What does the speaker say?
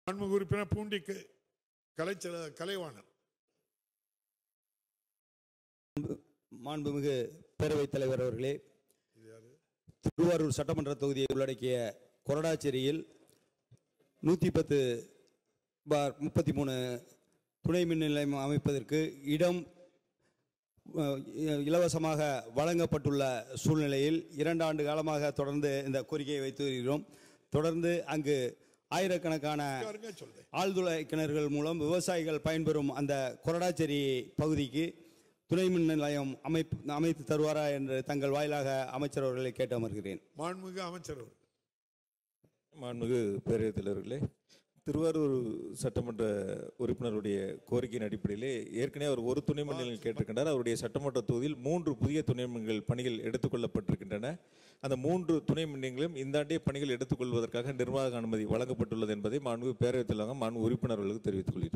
மாண்புமிகு உறுப்பினர் பூண்டி கலைவாணர். மாண்புமிகு பேரவைத் தலைவர் அவர்களே, திருவாரூர் சட்டமன்ற தொகுதியை உள்ளடக்கிய கொரடாச்சேரியில் 110/33 துணை மின் நிலையம் அமைப்பதற்கு இடம் இலவசமாக வழங்கப்பட்டுள்ள சூழ்நிலையில் 2 ஆண்டு காலமாக தொடர்ந்து இந்த கோரிக்கையை வைத்து வருகிறோம். தொடர்ந்து அங்கு ஆயிரக்கணக்கான ஆழ்துளை கிணறுகள் மூலம் விவசாயிகள் பயன்பெறும் அந்த கொரடாச்சேரி பகுதிக்கு துணை மின் நிலையம் அமைத்து தருவாரா என்று தங்கள் வாயிலாக அமைச்சர் அவர்களை கேட்டு அமர்கிறேன். மாண்புமிகு அமைச்சர். மாண்புமிகு பேரவைத் தலைவர்களே, திருவாரூர் சட்டமன்ற உறுப்பினருடைய கோரிக்கையின் அடிப்படையிலே ஏற்கனவே அவர் ஒரு துணை மின் நிலையம் கேட்டிருக்கின்றார். அவருடைய சட்டமன்ற தொகுதியில் 3 புதிய துணை மின்கள் பணிகள் எடுத்துக்கொள்ளப்பட்டிருக்கின்றன. அந்த 3 துணை மின் நிலையங்களும் இந்த ஆண்டே பணிகள் எடுத்துக்கொள்வதற்காக நிர்வாக அனுமதி வழங்கப்பட்டுள்ளது என்பதை மாண்புமிகு பேரவைத் தலைவர் மாண்புமிகு உறுப்பினர்களுக்கு தெரிவித்துக் கொள்கிறேன்.